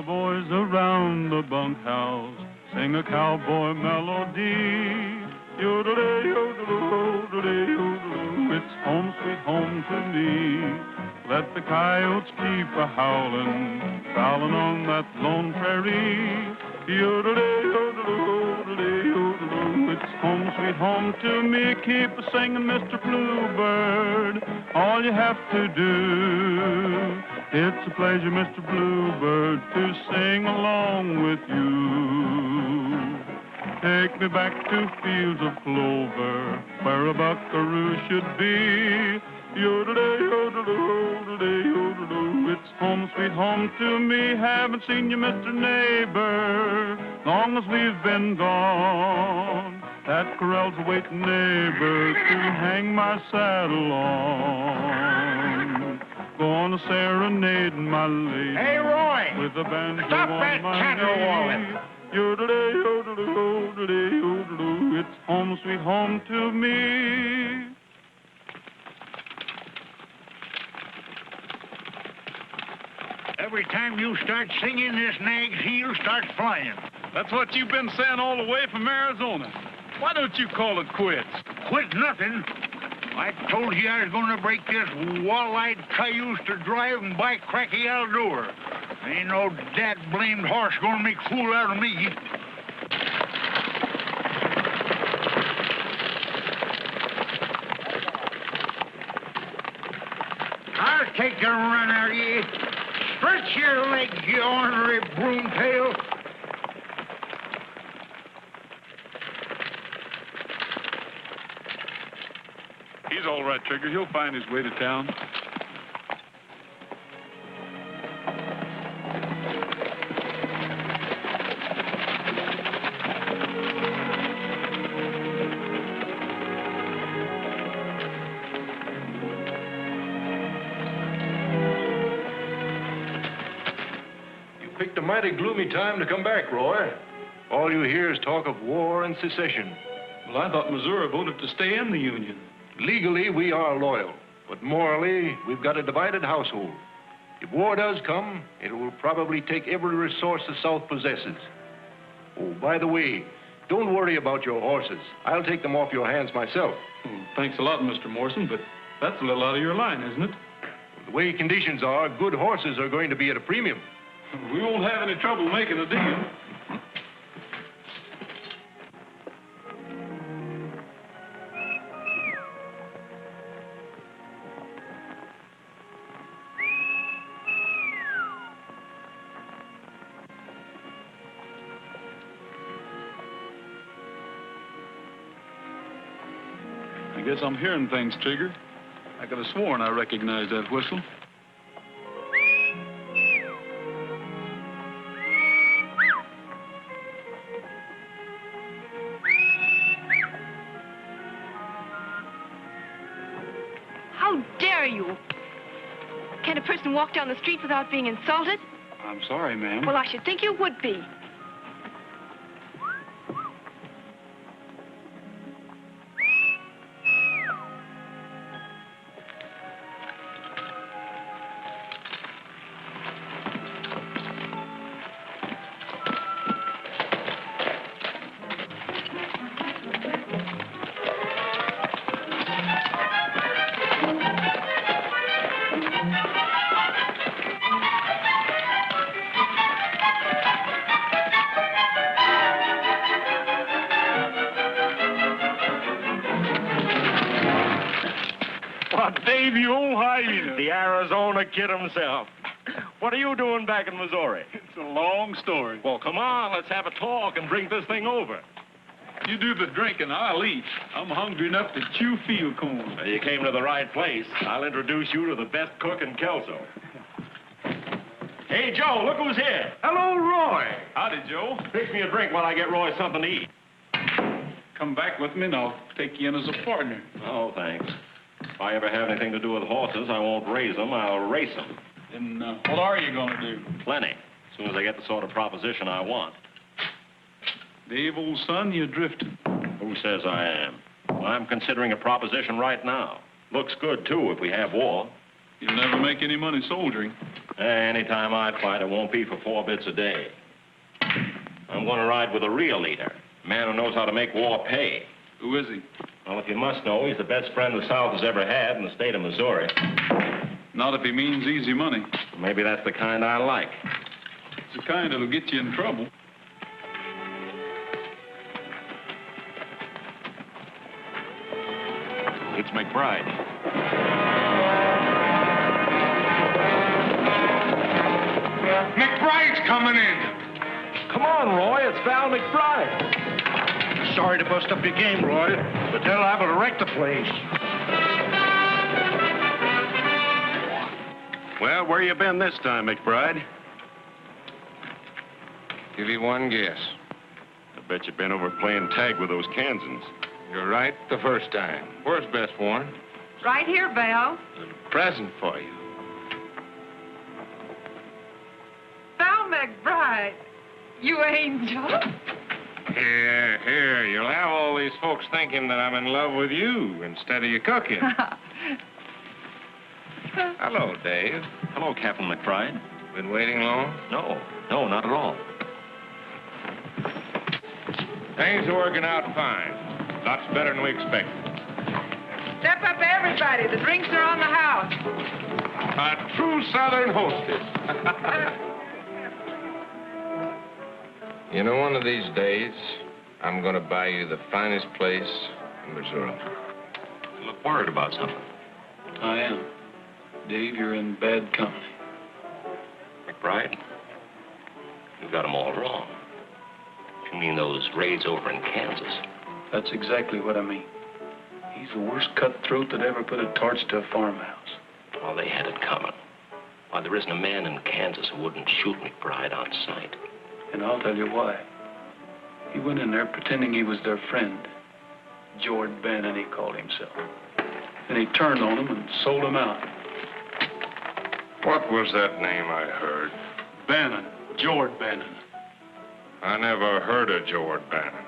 cowboys around the bunkhouse sing a cowboy melody. Yodelay, yodeloo, yodelay, yodeloo, it's home sweet home to me. Let the coyotes keep a-howlin', prowlin' on that lone prairie. Yodelay, yodeloo, yodelay, yodeloo, it's home sweet home to me. Keep a-singin', Mr. Bluebird, all you have to do. It's a pleasure, Mr. Bluebird, to sing along with you. Take me back to fields of clover, where a buckaroo should be. Yodelay, yodeloo, yodelay, yodeloo, it's home sweet home to me. Haven't seen you, Mr. Neighbor, long as we've been gone. That corral's a waiting, neighbor, to hang my saddle on. Gonna serenade my lady. Hey, Roy! With a banjo Stop on that my caterwauling. knee. Yodelay, yodeloo, yodelay, yodeloo, it's home sweet home to me. Every time you start singing, this nag's heel starts flying. That's what you've been saying all the way from Arizona. Why don't you call it quits? Quit nothing. I told you I was going to break this wall-eyed cayuse to drive and buy cracky Aldor. Ain't no dad-blamed horse going to make a fool out of me. I'll take a run out of you. Stretch your legs, you ornery broomtail. He's all right, Trigger. He'll find his way to town. You picked a mighty gloomy time to come back, Roy. All you hear is talk of war and secession. Well, I thought Missouri voted to stay in the Union. Legally, we are loyal, but morally, we've got a divided household. If war does come, it will probably take every resource the South possesses. Oh, by the way, don't worry about your horses. I'll take them off your hands myself. Oh, thanks a lot, Mr. Morrison, but that's a little out of your line, isn't it? The way conditions are, good horses are going to be at a premium. We won't have any trouble making a deal. I guess I'm hearing things, Trigger. I could have sworn I recognized that whistle. How dare you? Can a person walk down the street without being insulted? I'm sorry, ma'am. Well, I should think you would be. Dave, you old hyena. The Arizona kid himself. What are you doing back in Missouri? It's a long story. Well, come on, let's have a talk and drink this thing over. You do the drinking, I'll eat. I'm hungry enough to chew field corn. Well, you came to the right place. I'll introduce you to the best cook in Kelso. Hey, Joe, look who's here. Hello, Roy. Howdy, Joe. Fix me a drink while I get Roy something to eat. Come back with me and I'll take you in as a partner. Oh, thanks. If I ever have anything to do with horses, I won't raise them, I'll race them. Then what are you going to do? Plenty. As soon as I get the sort of proposition I want. Dave, old son, you're drifting. Who says I am? I'm considering a proposition right now. Looks good, too, if we have war. You'll never make any money soldiering. Anytime I fight, it won't be for 4 bits a day. I'm going to ride with a real leader, a man who knows how to make war pay. Who is he? Well, if you must know, he's the best friend the South has ever had in the state of Missouri. Not if he means easy money. Maybe that's the kind I like. It's the kind that'll get you in trouble. It's McBride. McBride's coming in. Come on, Roy, it's Val McBride. Sorry to bust up your game, Roy, but they're liable to wreck the place. Well, where you been this time, McBride? Give you one guess. I bet you've been over playing tag with those Kansans. You're right the first time. Where's Best Warren? Right here, Val. A present for you. Val McBride. You angel. Here. You'll have all these folks thinking that I'm in love with you instead of your cooking. Hello, Dave. Hello, Captain McBride. Been waiting long? No, not at all. Things are working out fine. Lots better than we expected. Step up, everybody. The drinks are on the house. A true Southern hostess. You know, one of these days, I'm going to buy you the finest place in Missouri. You look worried about something. I am. Dave, you're in bad company. McBride, you got them all wrong. You mean those raids over in Kansas? That's exactly what I mean. He's the worst cutthroat that ever put a torch to a farmhouse. Well, they had it coming. Why, there isn't a man in Kansas who wouldn't shoot McBride on sight. And I'll tell you why. He went in there pretending he was their friend. Jord Bannon, he called himself. Then he turned on him and sold him out. What was that name I heard? Bannon. Jord Bannon. I never heard of Jord Bannon.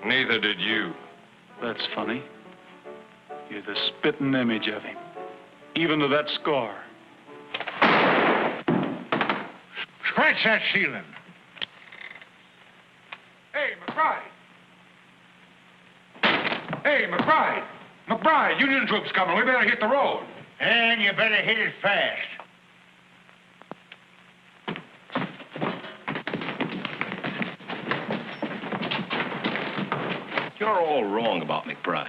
Neither did you. That's funny. You're the spitting image of him. Even to that scar. Scratch that ceiling. Hey, McBride! Hey, McBride! McBride, Union troops coming. We better hit the road. And you better hit it fast. You're all wrong about McBride.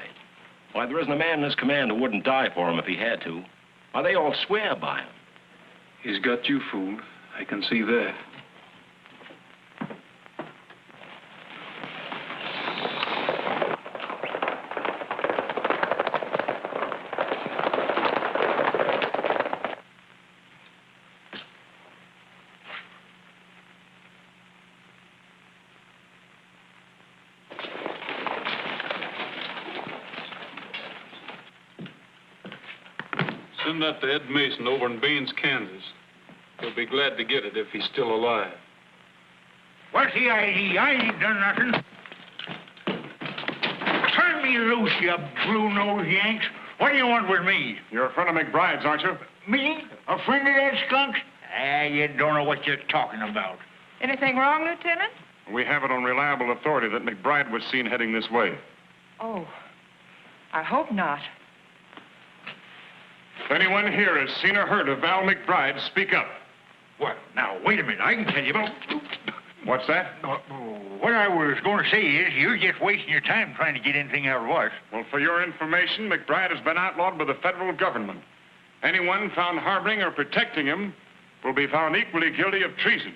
Why, there isn't a man in this command who wouldn't die for him if he had to. Why, they all swear by him. He's got you fooled. I can see that. Send that to Ed Mason over in Baines, Kansas. He'll be glad to get it if he's still alive. What's the idea? I ain't done nothing. Turn me loose, you blue-nosed Yanks. What do you want with me? You're a friend of McBride's, aren't you? Me? A friend of that skunk? Ah, you don't know what you're talking about. Anything wrong, Lieutenant? We have it on reliable authority that McBride was seen heading this way. Oh, I hope not. If anyone here has seen or heard of Val McBride, speak up. What? Now, wait a minute. I can tell you about... What's that? What I was going to say is you're just wasting your time trying to get anything out of us. Well, for your information, McBride has been outlawed by the federal government. Anyone found harboring or protecting him will be found equally guilty of treason.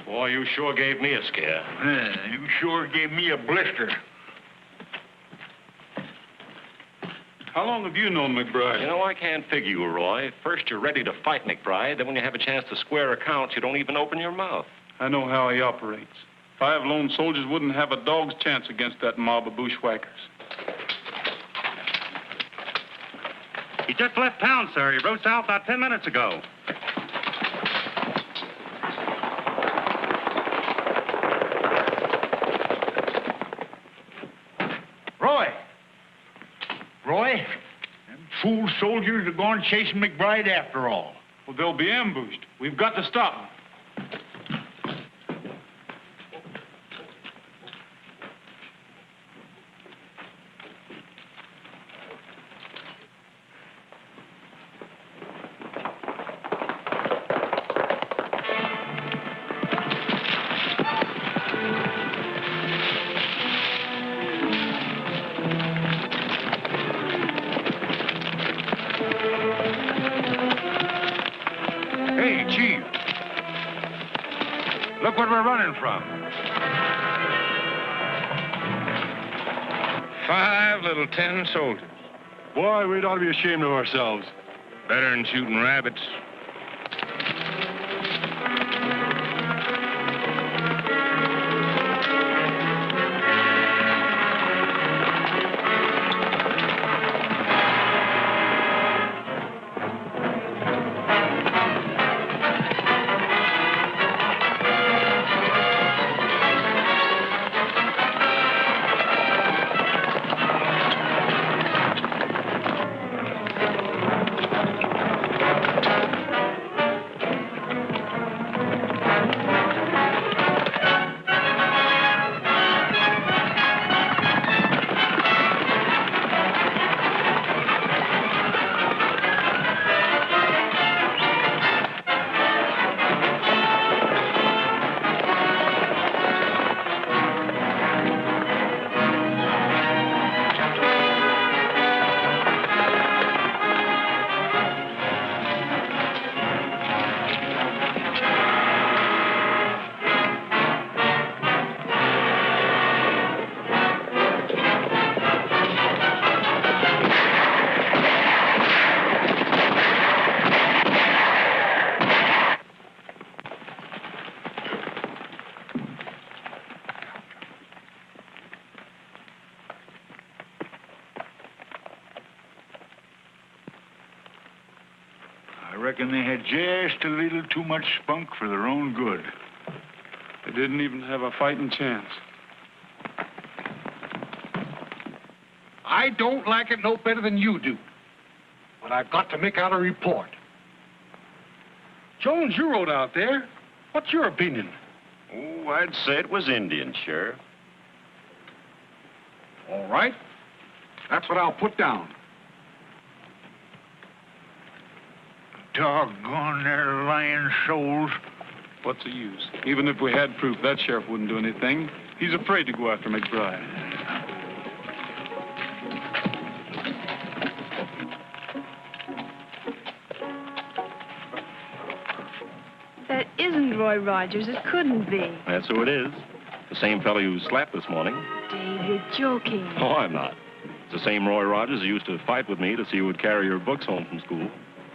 Boy, you sure gave me a scare. You sure gave me a blister. How long have you known McBride? You know, I can't figure you, Roy. First, you're ready to fight McBride. Then when you have a chance to square accounts, you don't even open your mouth. I know how he operates. 5 lone soldiers wouldn't have a dog's chance against that mob of bushwhackers. He just left town, sir. He rode south about 10 minutes ago. Roy! Roy? soldiers are going chasing McBride after all. Well, they'll be ambushed. We've got to stop them. Hey, Chief. Look what we're running from. 5 little 10 soldiers. Boy, we'd ought to be ashamed of ourselves. Better than shooting rabbits. I reckon they had just a little too much spunk for their own good. They didn't even have a fighting chance. I don't like it no better than you do. But I've got to make out a report. Jones, you rode out there. What's your opinion? Oh, I'd say it was Indian, Sheriff. All right. That's what I'll put down. Doggone their lying souls. What's the use? Even if we had proof, that sheriff wouldn't do anything. He's afraid to go after McBride. That isn't Roy Rogers. It couldn't be. That's who it is. The same fellow you slapped this morning. Dave, you're joking. Oh, I'm not. It's the same Roy Rogers who used to fight with me to see who would carry your books home from school.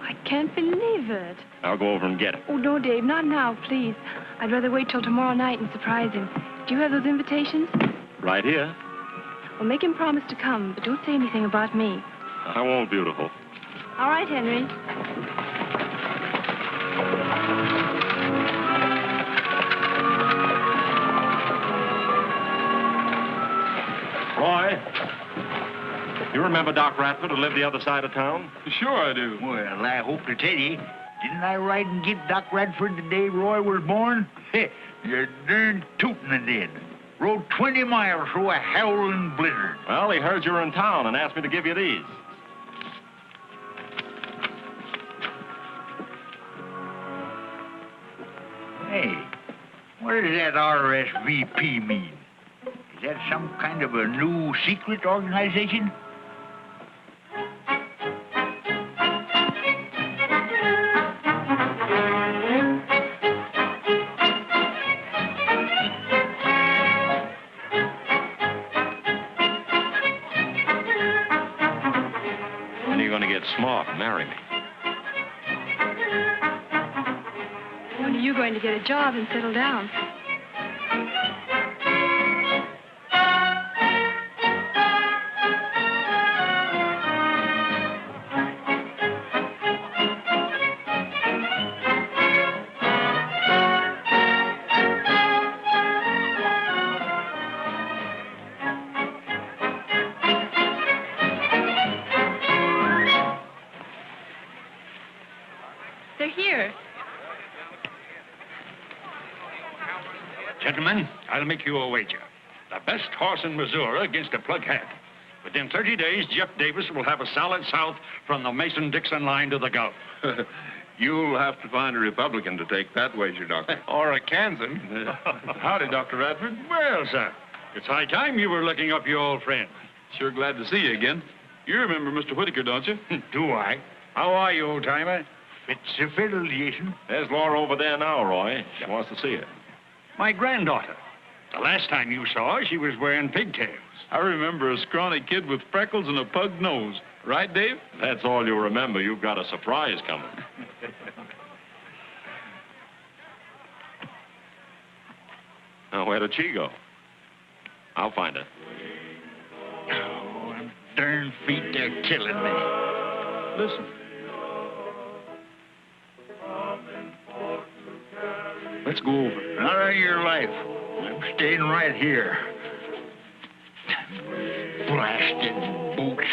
I can't believe it. I'll go over and get it. Oh, no, Dave, not now, please. I'd rather wait till tomorrow night and surprise him. Do you have those invitations? Right here. Well, make him promise to come, but don't say anything about me. I won't, beautiful. All right, Henry. Roy, you remember Doc Radford who lived the other side of town? Sure I do. Well, I hope to tell you, didn't I ride and get Doc Radford the day Roy was born? You're darn tootin' I did. Rode 20 miles through a howling blizzard. Well, he heard you were in town and asked me to give you these. Hey, what does that RSVP mean? Is that some kind of a new secret organization? When are you going to get smart and marry me? When are you going to get a job and settle down? They're here. Gentlemen, I'll make you a wager. The best horse in Missouri against a plug hat. Within 30 days, Jeff Davis will have a solid south from the Mason-Dixon line to the Gulf. You'll have to find a Republican to take that wager, Doctor. Or a Kansan. Howdy, Dr. Radford. Well, sir, it's high time you were looking up your old friend. Sure glad to see you again. You remember Mr. Whitaker, don't you? Do I? How are you, old-timer? It's a fiddle, Jason. There's Laura over there now, Roy. She wants to see you. My granddaughter. The last time you saw her, she was wearing pigtails. I remember a scrawny kid with freckles and a pug nose. Right, Dave? That's all you remember. You've got a surprise coming. Now, where did she go? I'll find her. Oh, them darn feet, they're killing me. Listen. Let's go over. Not on your life. I'm staying right here. Blasted boots.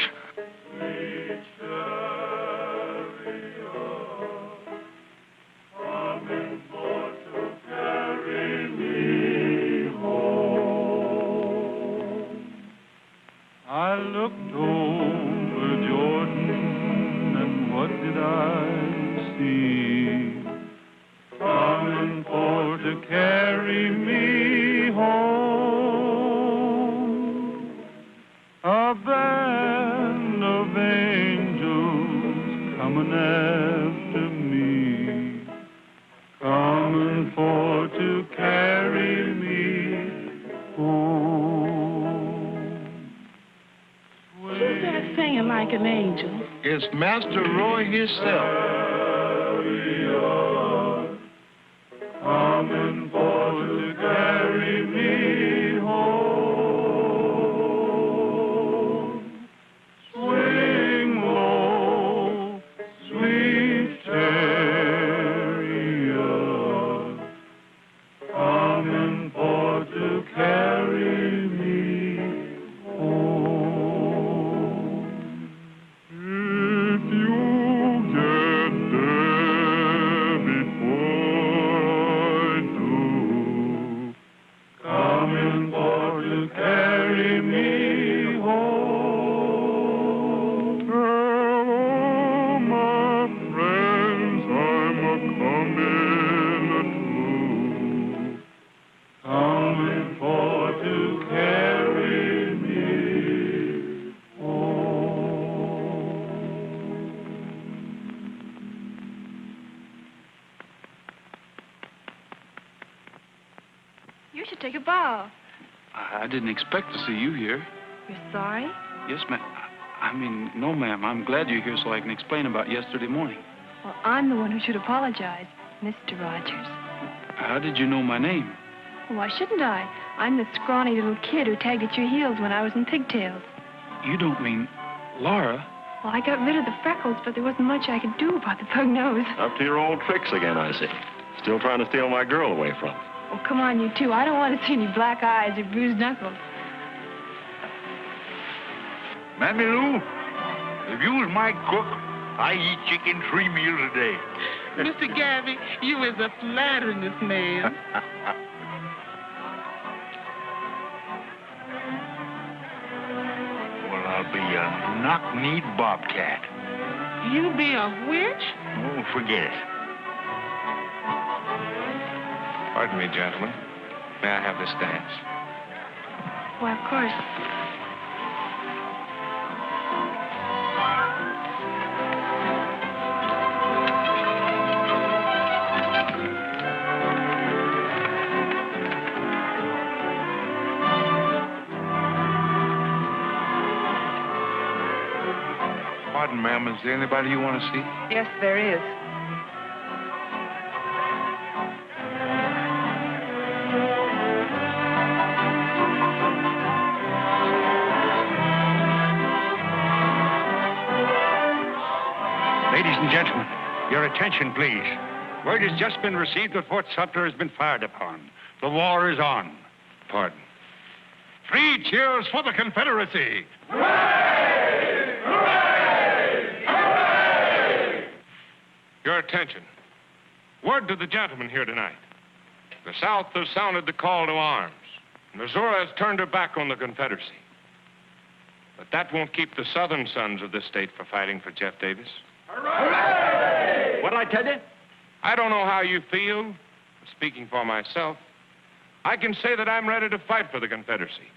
I looked over Jordan, and what did I see? Coming for to carry me home. A band of angels coming after me, coming for to carry me home. Who's that singing like an angel? It's Master Roy himself. Coming for to carry me home. Swing low, sweet chariot, coming for to carry me home. If you get there before I do, coming for to carry me home. Hello, my friends, I'm a-coming too, coming for to carry me home. You should take a bow. I didn't expect to see you here. You're sorry? Yes, ma'am. No, ma'am. I'm glad you're here so I can explain about yesterday morning. Well, I'm the one who should apologize, Mr. Rogers. How did you know my name? Well, why shouldn't I? I'm the scrawny little kid who tagged at your heels when I was in pigtails. You don't mean Laura? Well, I got rid of the freckles, but there wasn't much I could do about the pug nose. Up to your old tricks again, I see. Still trying to steal my girl away from me. Oh, come on, you two. I don't want to see any black eyes or bruised knuckles. Mammy Lou, if you was my cook, I eat chicken 3 meals a day. Mr. Gabby, you is a flatteriness man. Well, I'll be a knock-kneed bobcat. You be a witch? Oh, forget it. Pardon me, gentlemen. May I have this dance? Why, of course. Pardon, ma'am, is there anybody you want to see? Yes, there is. Ladies and gentlemen, your attention, please. Word has just been received that Fort Sumter has been fired upon. The war is on. Pardon. 3 cheers for the Confederacy. Your attention. Word to the gentlemen here tonight. The South has sounded the call to arms. Missouri has turned her back on the Confederacy. But that won't keep the southern sons of this state from fighting for Jeff Davis. Hooray! What'd I tell you? I don't know how you feel, but speaking for myself, I can say that I'm ready to fight for the Confederacy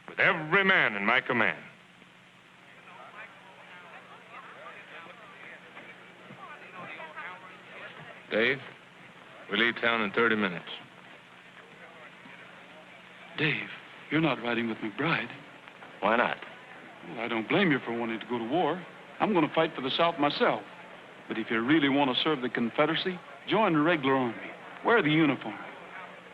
with every man in my command. Dave, we leave town in 30 minutes. Dave, you're not riding with McBride. Why not? Well, I don't blame you for wanting to go to war. I'm going to fight for the South myself. But if you really want to serve the Confederacy, join the regular army. Wear the uniform.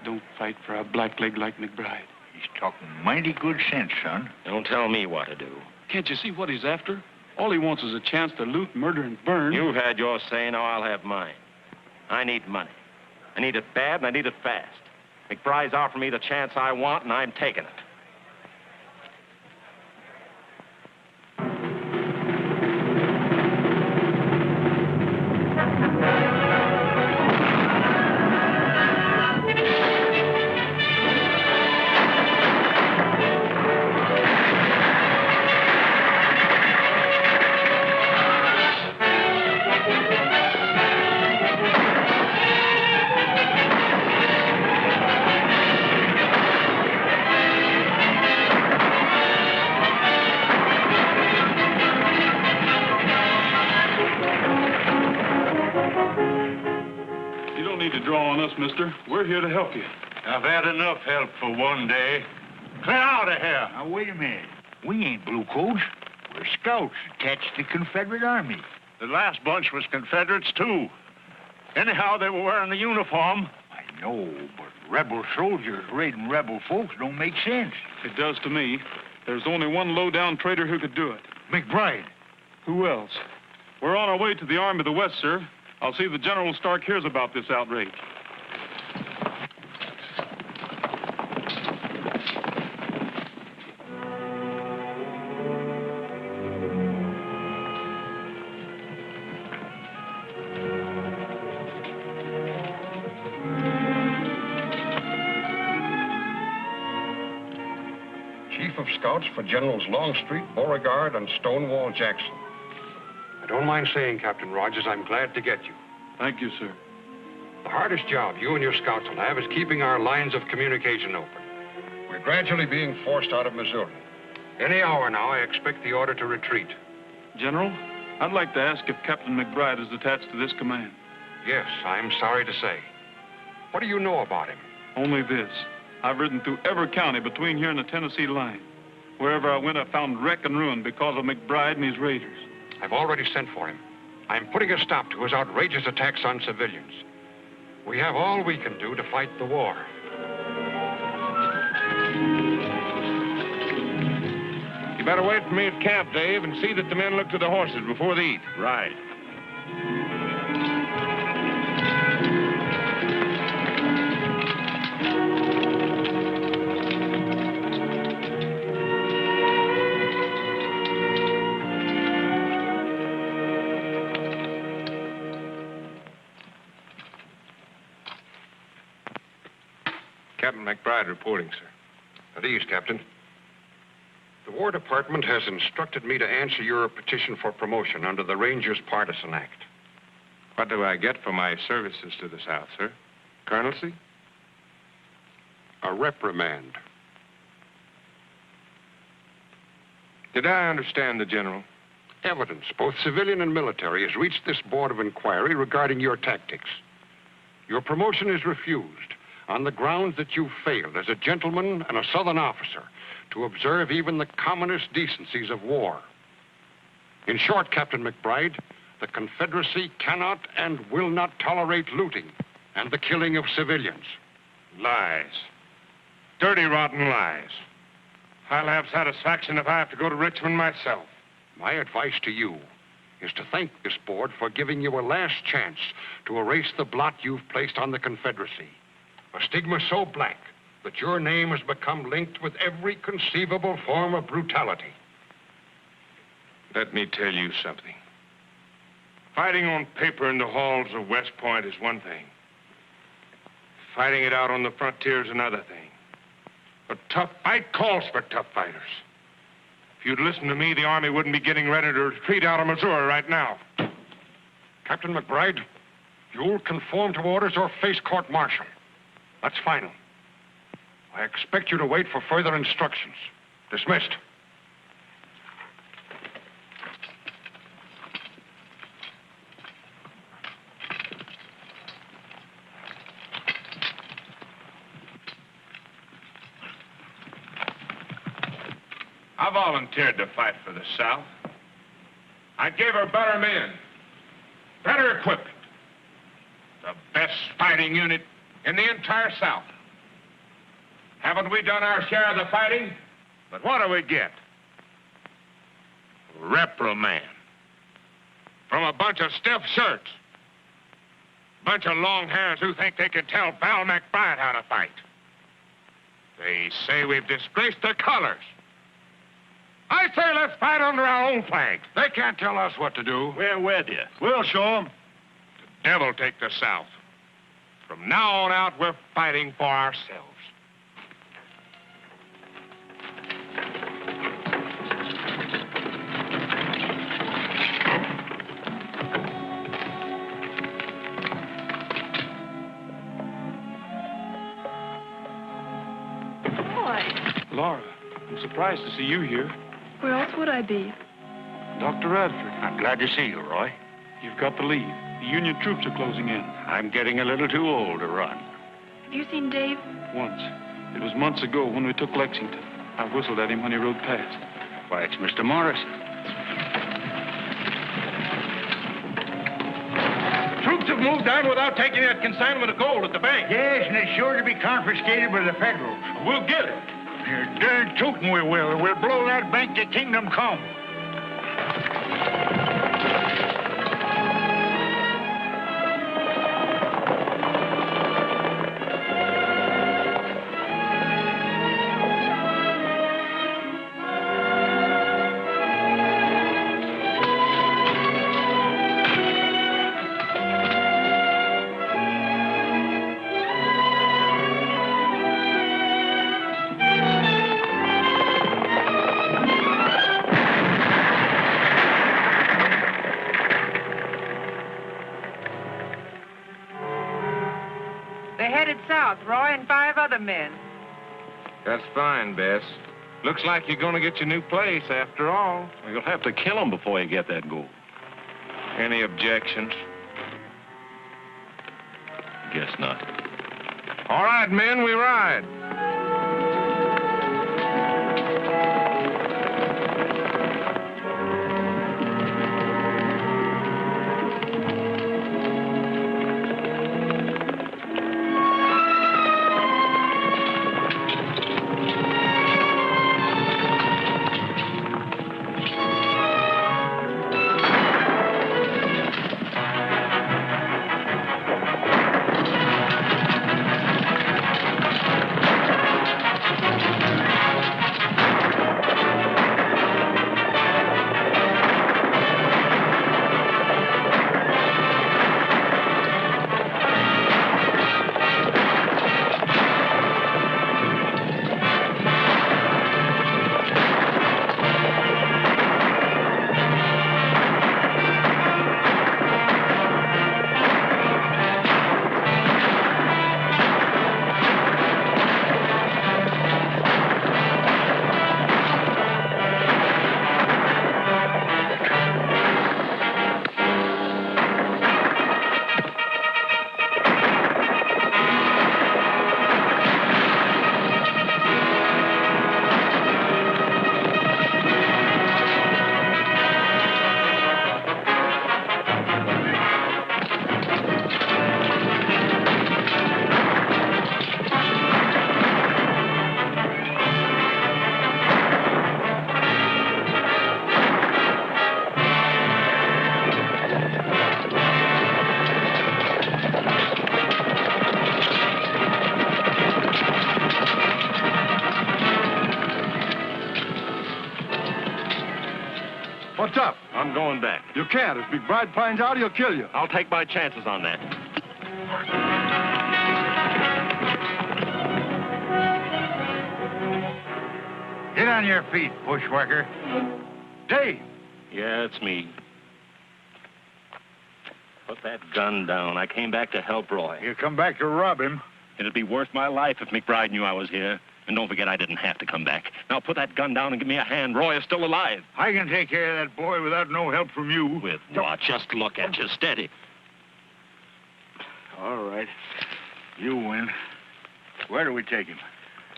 Don't fight for a blackleg like McBride. He's talking mighty good sense, son. Don't tell me what to do. Can't you see what he's after? All he wants is a chance to loot, murder, and burn. You've had your say, now I'll have mine. I need money. I need it bad, and I need it fast. McBride's offering me the chance I want, and I'm taking it. Mister. We're here to help you. I've had enough help for one day. Clear out of here. Now, wait a minute. We ain't bluecoats. We're scouts attached to the Confederate Army. The last bunch was Confederates, too. Anyhow, they were wearing the uniform. I know, but rebel soldiers raiding rebel folks don't make sense. It does to me. There's only one low-down traitor who could do it. McBride. Who else? We're on our way to the Army of the West, sir. I'll see that General Stark hears about this outrage. Chief of Scouts for Generals Longstreet, Beauregard, and Stonewall Jackson. I don't mind saying, Captain Rogers, I'm glad to get you. Thank you, sir. The hardest job you and your scouts will have is keeping our lines of communication open. We're gradually being forced out of Missouri. Any hour now, I expect the order to retreat. General, I'd like to ask if Captain McBride is attached to this command. Yes, I'm sorry to say. What do you know about him? Only this. I've ridden through every county between here and the Tennessee line. Wherever I went, I found wreck and ruin because of McBride and his raiders. I've already sent for him. I'm putting a stop to his outrageous attacks on civilians. We have all we can do to fight the war. You better wait for me at camp, Dave, and see that the men look to the horses before they eat. Right. Captain McBride reporting, sir. At ease, Captain. The War Department has instructed me to answer your petition for promotion under the Rangers Partisan Act. What do I get for my services to the South, sir? Colonelcy? A reprimand. Did I understand the General? Evidence, both civilian and military, has reached this Board of Inquiry regarding your tactics. Your promotion is refused on the grounds that you failed as a gentleman and a Southern officer to observe even the commonest decencies of war. In short, Captain McBride, the Confederacy cannot and will not tolerate looting and the killing of civilians. Lies. Dirty, rotten lies. I'll have satisfaction if I have to go to Richmond myself. My advice to you is to thank this board for giving you a last chance to erase the blot you've placed on the Confederacy. A stigma so black that your name has become linked with every conceivable form of brutality. Let me tell you something. Fighting on paper in the halls of West Point is one thing. Fighting it out on the frontier is another thing. A tough fight calls for tough fighters. If you'd listened to me, the Army wouldn't be getting ready to retreat out of Missouri right now. Captain McBride, you'll conform to orders or face court-martial. That's final. I expect you to wait for further instructions. Dismissed. I volunteered to fight for the South. I gave her better men, better equipment, the best fighting unit in the entire South. Haven't we done our share of the fighting? But what do we get? Reprimand. From a bunch of stiff shirts. Bunch of long hairs who think they can tell Val McBride how to fight. They say we've disgraced their colors. I say let's fight under our own flag. They can't tell us what to do. We're with you. We'll show them. The devil take the South. From now on out, we're fighting for ourselves. Laura, I'm surprised to see you here. Where else would I be? Dr. Radford, I'm glad to see you, Roy. you've got to leave. The Union troops are closing in. I'm getting a little too old to run. Have you seen Dave? Once. It was months ago when we took Lexington. I whistled at him when he rode past. Why, it's Mr. Morrison. Troops have moved on without taking that consignment of gold at the bank. Yes, and it's sure to be confiscated by the Federals. We'll get it. You're darn tootin' we will, or we'll blow that bank to kingdom come. They headed south, Roy and 5 other men. That's fine, Bess. Looks like you're going to get your new place after all. You'll have to kill him before you get that gold. Any objections? Guess not. All right, men, we ride. going back. You can't. If McBride finds out, he'll kill you. I'll take my chances on that. Get on your feet, bushwhacker. Dave! Yeah, it's me. Put that gun down. I came back to help Roy. You come back to rob him. It'd be worth my life if McBride knew I was here. And don't forget, I didn't have to come back. Now put that gun down and give me a hand. Roy is still alive. I can take care of that boy without no help from you. With what? Just look at you. Steady. All right. You win. Where do we take him?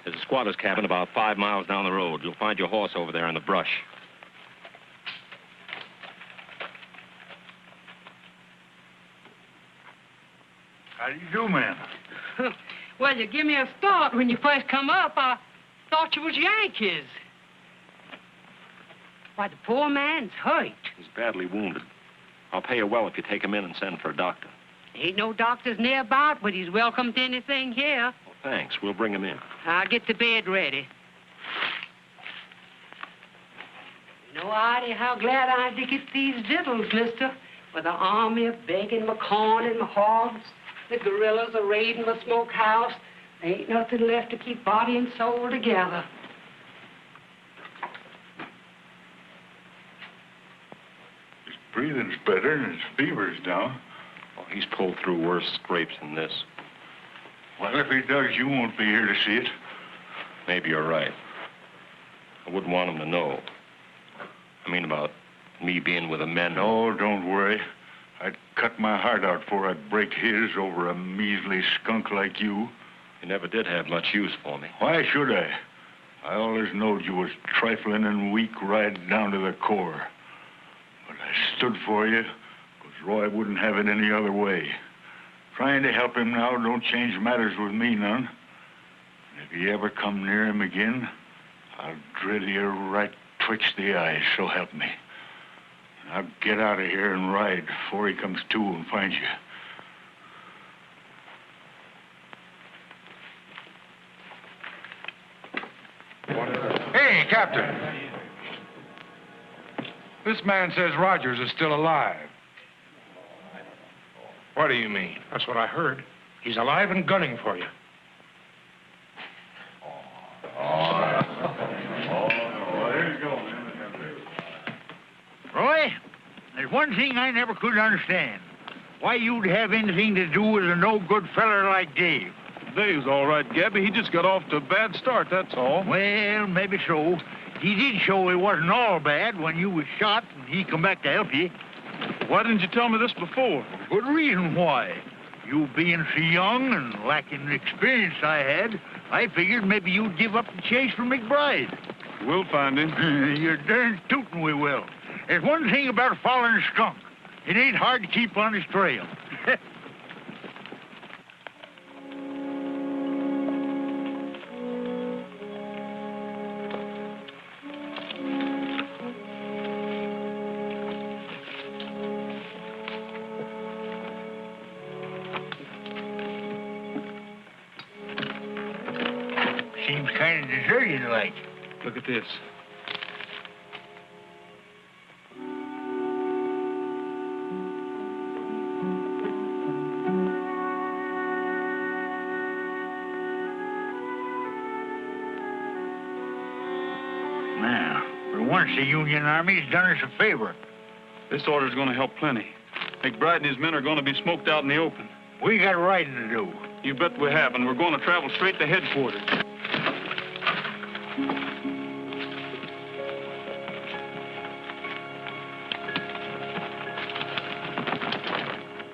There's a squatter's cabin about 5 miles down the road. You'll find your horse over there in the brush. How do you do, man? Well, you give me a start when you first come up. I thought you was Yankees. Why, the poor man's hurt. He's badly wounded. I'll pay you well if you take him in and send for a doctor. Ain't no doctors nearby, but he's welcome to anything here. Well, thanks. We'll bring him in. I'll get the bed ready. No idea how glad I am to get these victuals, mister. With the army begging my corn and my hogs, the guerrillas are raiding my smokehouse. There ain't nothing left to keep body and soul together. His breathing's better and his fever's down. Oh, he's pulled through worse scrapes than this. Well, if he does, you won't be here to see it. Maybe you're right. I wouldn't want him to know. I mean about me being with the men. No, don't worry. I'd cut my heart out before I'd break his over a measly skunk like you. You never did have much use for me. Why should I? I always knowed you was trifling and weak right down to the core. But I stood for you because Roy wouldn't have it any other way. Trying to help him now don't change matters with me none. And if you ever come near him again, I'll drill you right twixt the eyes, so help me. I'll get out of here and ride before he comes to and finds you. Hey, Captain. This man says Rogers is still alive. What do you mean? That's what I heard. He's alive and gunning for you. Roy, there's one thing I never could understand. Why you'd have anything to do with a no-good feller like Dave. Dave's all right, Gabby. He just got off to a bad start, that's all. Well, maybe so. He did show he wasn't all bad when you was shot and he come back to help you. Why didn't you tell me this before? Good reason why. You being so young and lacking the experience I had, I figured maybe you'd give up the chase for McBride. We'll find him. You're darn tootin' we will. There's one thing about following a skunk. It ain't hard to keep on his trail. Seems kind of deserted like. Look at this. Now, for once the Union Army's done us a favor. This order's going to help plenty. McBride and his men are going to be smoked out in the open. We got riding to do. You bet we have, and we're going to travel straight to headquarters.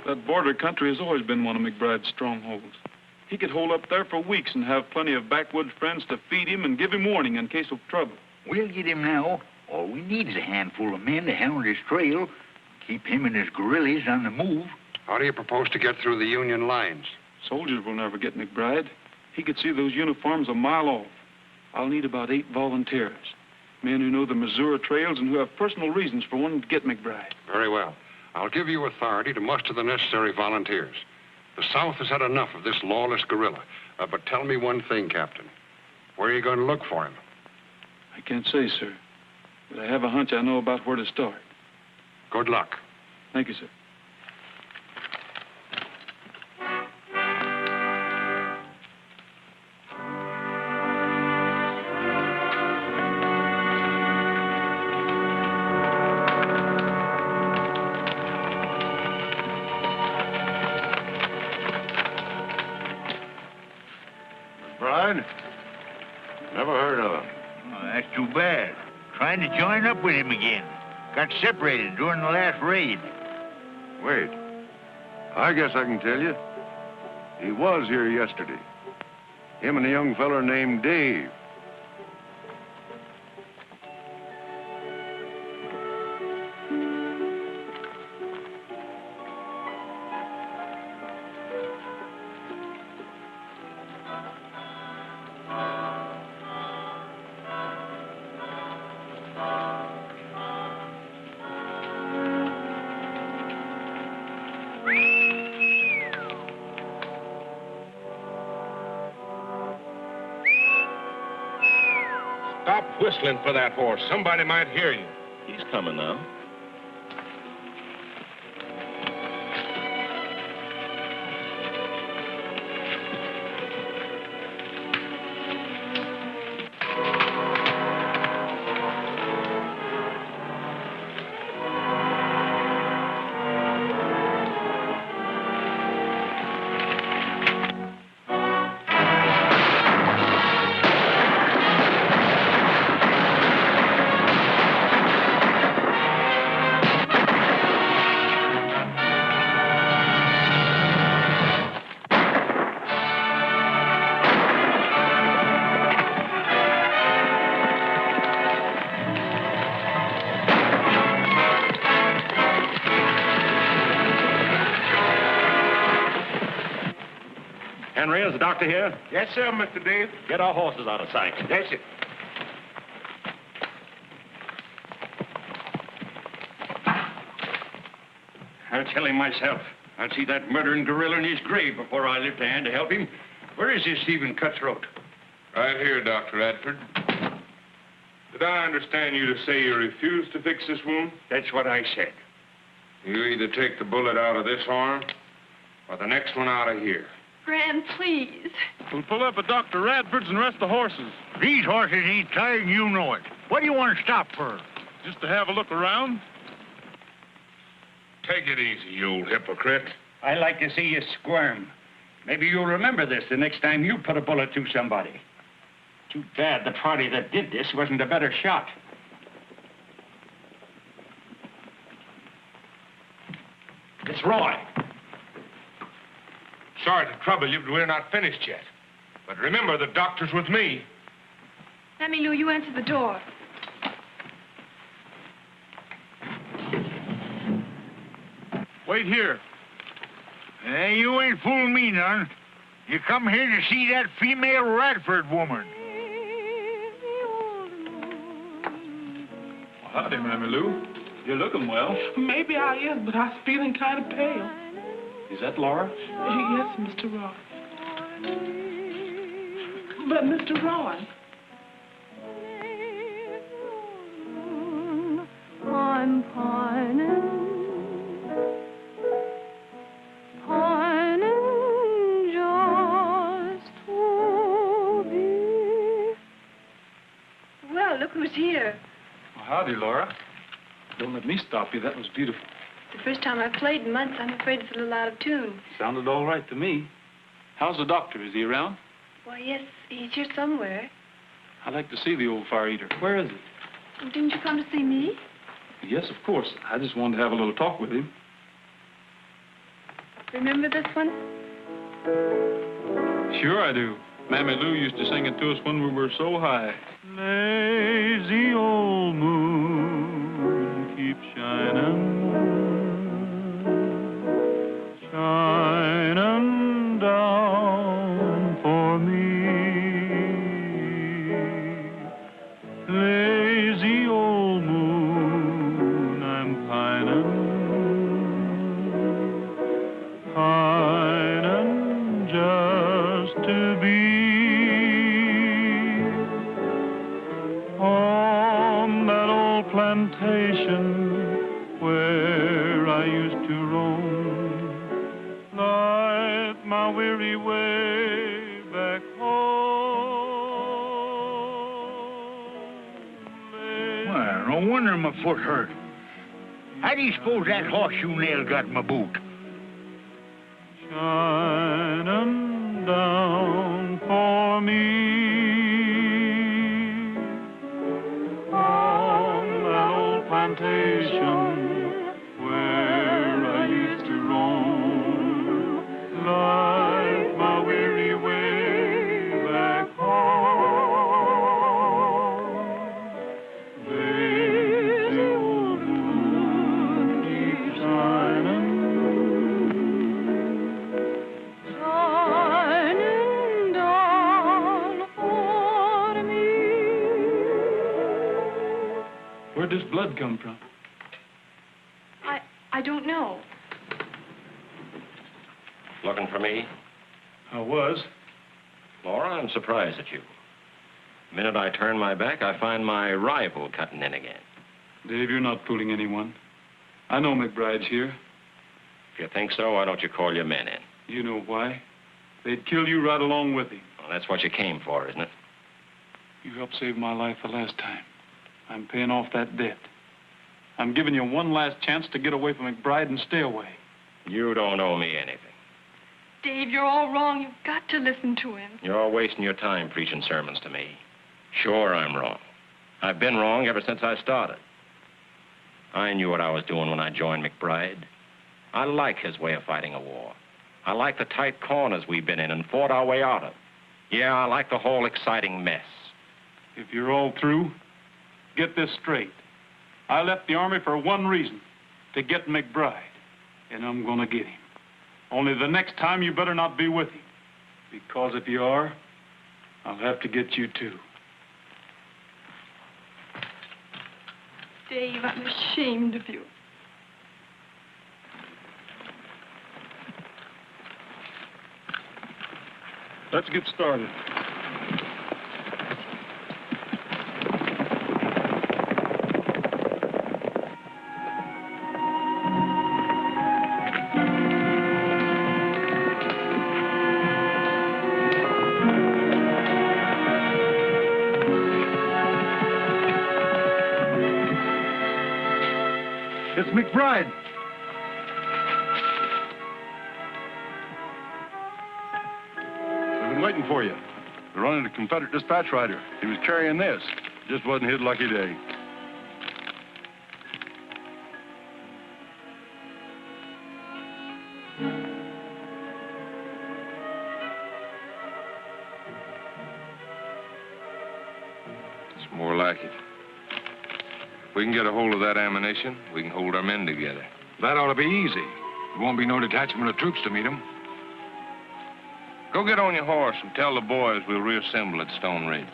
That border country has always been one of McBride's strongholds. He could hold up there for weeks and have plenty of backwoods friends to feed him and give him warning in case of trouble. We'll get him now. All we need is a handful of men to hound his trail, keep him and his guerrillas on the move. How do you propose to get through the Union lines? Soldiers will never get McBride. He could see those uniforms a mile off. I'll need about 8 volunteers. Men who know the Missouri trails and who have personal reasons for wanting to get McBride. Very well. I'll give you authority to muster the necessary volunteers. The South has had enough of this lawless guerrilla. But tell me one thing, Captain. Where are you going to look for him? I can't say, sir. But I have a hunch I know about where to start. Good luck. Thank you, sir. Bride? Never heard of him. Oh, that's too bad. Trying to join up with him again. Got separated during the last raid. Wait. I guess I can tell you. He was here yesterday. Him and a young feller named Dave. Stop whistling for that horse. Somebody might hear you. He's coming now. Henry, is the doctor here? Yes, sir, Mr. Dave. Get our horses out of sight. Yes, sir. I'll tell him myself. I'll see that murdering gorilla in his grave before I lift a hand to help him. Where is this Stephen Cutthroat? Right here, Dr. Radford. Did I understand you to say you refuse to fix this wound? That's what I said. You either take the bullet out of this arm or the next one out of here. Gran, please. We'll pull up at Dr. Radford's and rest the horses. These horses ain't tired, and you know it. What do you want to stop for? Just to have a look around. Take it easy, you old hypocrite. I like to see you squirm. Maybe you'll remember this the next time you put a bullet through somebody. Too bad the party that did this wasn't a better shot. It's Roy. Sorry to trouble you, but we're not finished yet. But remember, the doctor's with me. Mammy Lou, you answer the door. Wait here. You ain't fooling me none. You come here to see that female Radford woman. Howdy, Mammy Lou. You're looking well. Maybe I is, but I'm feeling kind of pale. Is that Laura? Yes, Mr. Roy. But, Mr. Roy. I'm pining just to be. Well, look who's here. Well, howdy, Laura. Don't let me stop you. That was beautiful. The first time I've played in months. I'm afraid it's a little out of tune. Sounded all right to me. How's the doctor? Is he around? Why, yes, he's here somewhere. I'd like to see the old fire eater. Where is he? Well, didn't you come to see me? Yes, of course. I just wanted to have a little talk with him. Remember this one? Sure I do. Mammy Lou used to sing it to us when we were so high. Lazy old moon, keep shining, shining down for me. Lazy old moon, I'm pining just to be on that old plantation where my weary way back home. Well, no wonder my foot hurt. How do you suppose that horseshoe nail got in my boot? Shining down for me on that old plantation where I used to roam, like my weary way back home. There's the old moon keeps shining. Shining down for me. Where'd this blood come from? I don't know. Looking for me? I was. Laura, I'm surprised at you. The minute I turn my back, I find my rival cutting in again. Dave, you're not fooling anyone. I know McBride's here. If you think so, why don't you call your men in? You know why. They'd kill you right along with him. Well, that's what you came for, isn't it? You helped save my life the last time. I'm paying off that debt. I'm giving you one last chance to get away from McBride and stay away. You don't owe me anything. Dave, you're all wrong. You've got to listen to him. You're all wasting your time preaching sermons to me. Sure, I'm wrong. I've been wrong ever since I started. I knew what I was doing when I joined McBride. I like his way of fighting a war. I like the tight corners we've been in and fought our way out of. Yeah, I like the whole exciting mess. If you're all through, get this straight. I left the Army for one reason, to get McBride. And I'm gonna get him. Only the next time you better not be with him. Because if you are, I'll have to get you too. Dave, I'm ashamed of you. Let's get started. It's McBride. We've been waiting for you. We run into Confederate dispatch rider. He was carrying this. Just wasn't his lucky day. It's more like it. If we can get a hold of that ammunition, we can hold our men together. That ought to be easy. There won't be no detachment of troops to meet them. Go get on your horse and tell the boys we'll reassemble at Stone Ridge.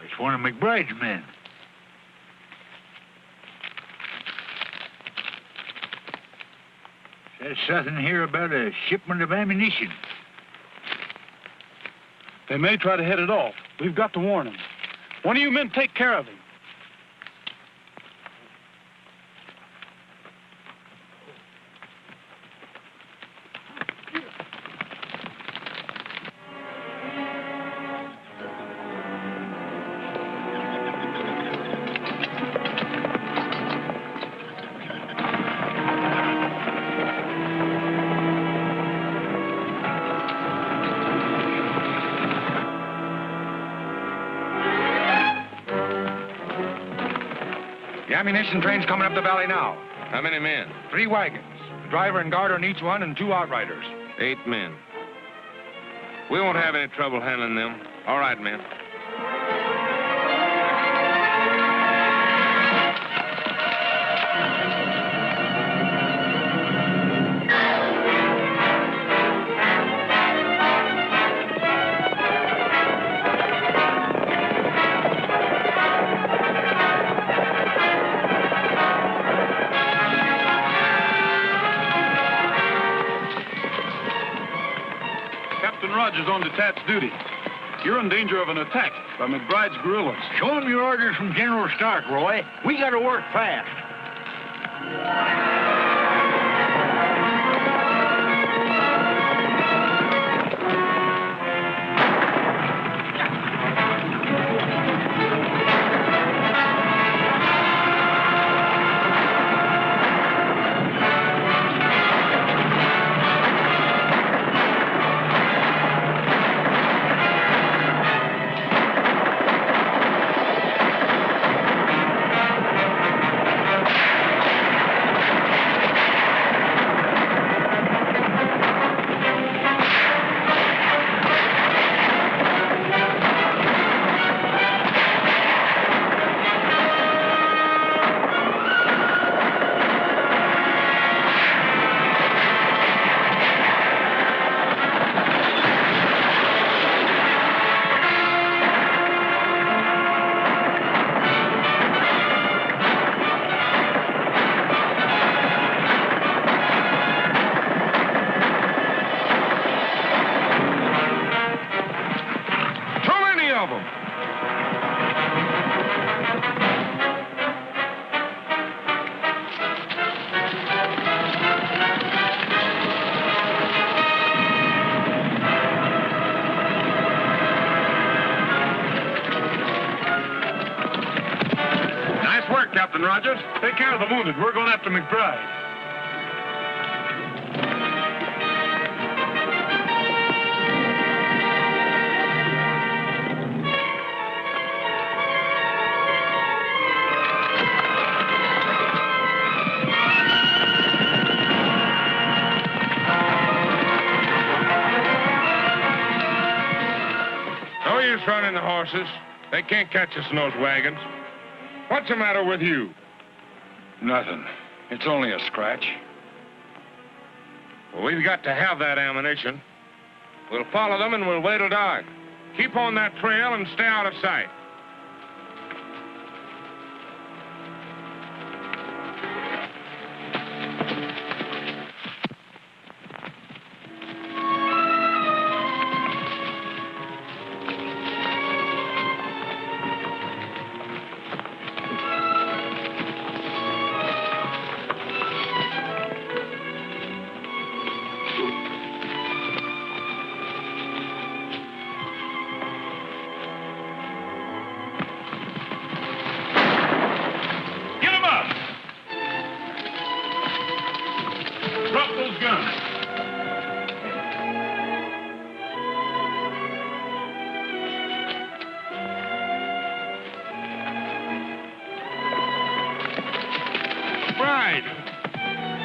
It's one of McBride's men. Says something here about a shipment of ammunition. They may try to head it off. We've got to warn them. One of you men take care of him. The ammunition train's coming up the valley now. How many men? 3 wagons. A driver and guard on each one and 2 outriders. 8 men. We won't have any trouble handling them. All right, men. is on detached duty. You're in danger of an attack by McBride's guerrillas. Show him your orders from General Stark, Roy. We gotta work fast. Captain Rogers. Take care of the wounded. We're going after McBride. No use running the horses. They can't catch us in those wagons. What's the matter with you? Nothing. It's only a scratch. Well, we've got to have that ammunition. We'll follow them and we'll wait till dark. Keep on that trail and stay out of sight.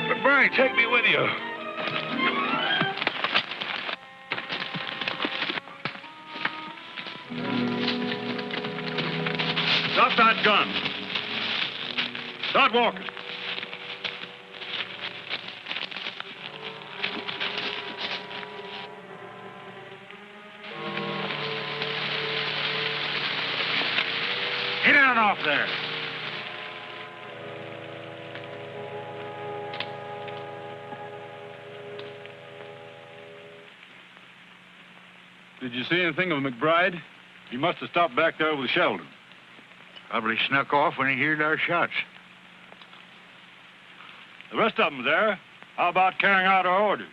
McBride, take me with you. Drop that gun. Start walking. Get on off there. Did you see anything of McBride? He must have stopped back there with Sheldon. Probably snuck off when he heard our shots. The rest of them there. How about carrying out our orders?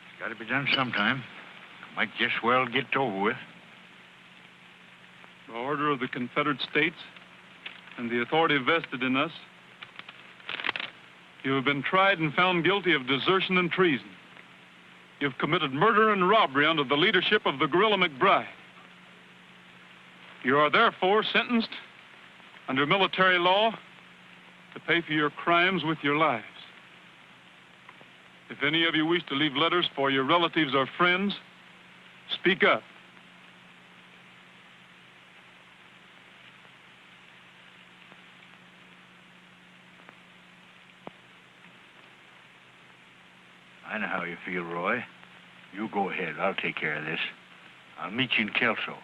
It's got to be done sometime. Might just well get over with. The order of the Confederate States and the authority vested in us, you have been tried and found guilty of desertion and treason. You've committed murder and robbery under the leadership of the guerrilla McBride. You are therefore sentenced under military law to pay for your crimes with your lives. If any of you wish to leave letters for your relatives or friends, speak up. I know how you feel, Roy. You go ahead. I'll take care of this. I'll meet you in Kelso.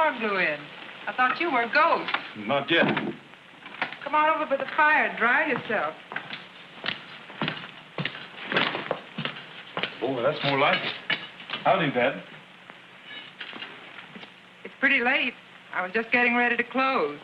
storm blew in. I thought you were a ghost. Not yet. Come on over by the fire and dry yourself. Boy, that's more like it. Howdy, Dad. It's pretty late. I was just getting ready to close.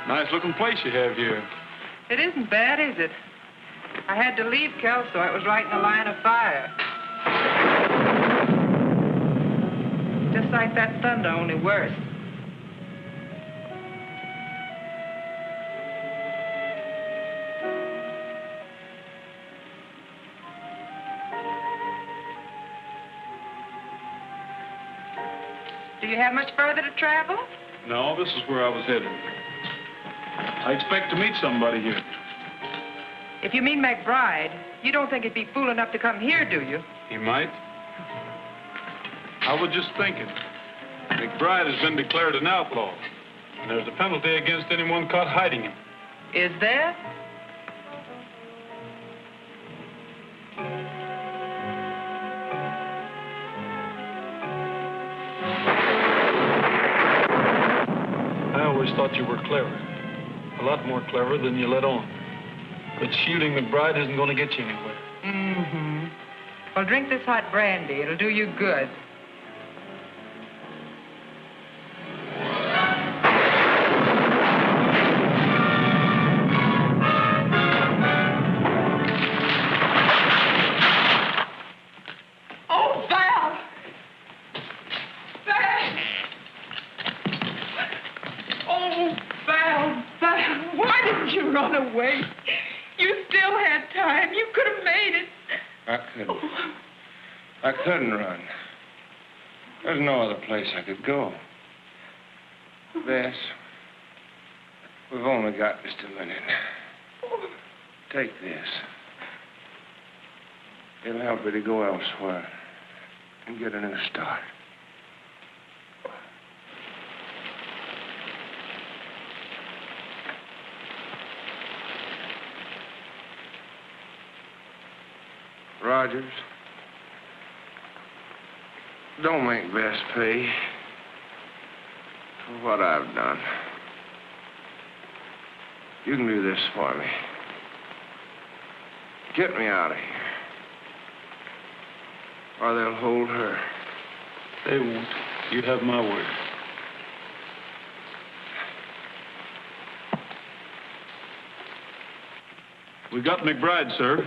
Nice-looking place you have here. It isn't bad, is it? I had to leave Kelso. It was right in the line of fire. Just like that thunder, only worse. Do you have much further to travel? No, this is where I was headed. I expect to meet somebody here. If you mean McBride, you don't think he'd be fool enough to come here, do you? He might. I was just thinking. McBride has been declared an outlaw, and there's a penalty against anyone caught hiding him. Is there? I always thought you were clever. A lot more clever than you let on. But shooting McBride isn't going to get you anywhere. Mm-hmm. Well, drink this hot brandy. It'll do you good. Oh, Val! Val! Oh, Val, Val, why didn't you run away? You still had time. You could have made it. I couldn't run. There's no other place I could go. Bess, we've only got just a minute. Take this. It'll help you to go elsewhere and get a new start. Rogers, don't make Bess pay for what I've done. You can do this for me. Get me out of here, or they'll hold her. They won't. You have my word. We got McBride, sir.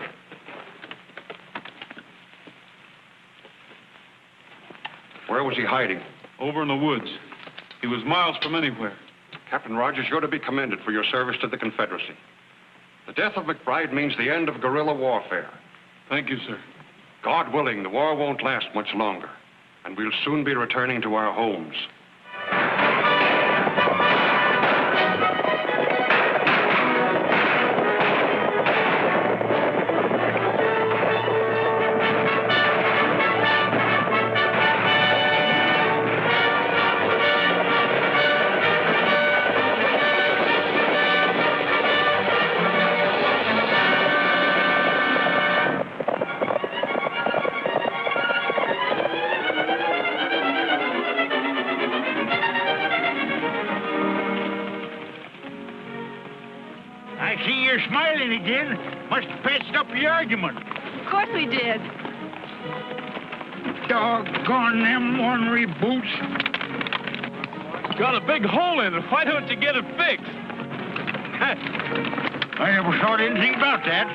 Where was he hiding? Over in the woods. He was miles from anywhere. Captain Rogers, you're to be commended for your service to the Confederacy. The death of McBride means the end of guerrilla warfare. Thank you, sir. God willing, the war won't last much longer, and we'll soon be returning to our homes. Smiling again. Must have patched up the argument. Of course we did. Doggone them ornery boots. Got a big hole in it. Why don't you get it fixed? I never thought anything about that.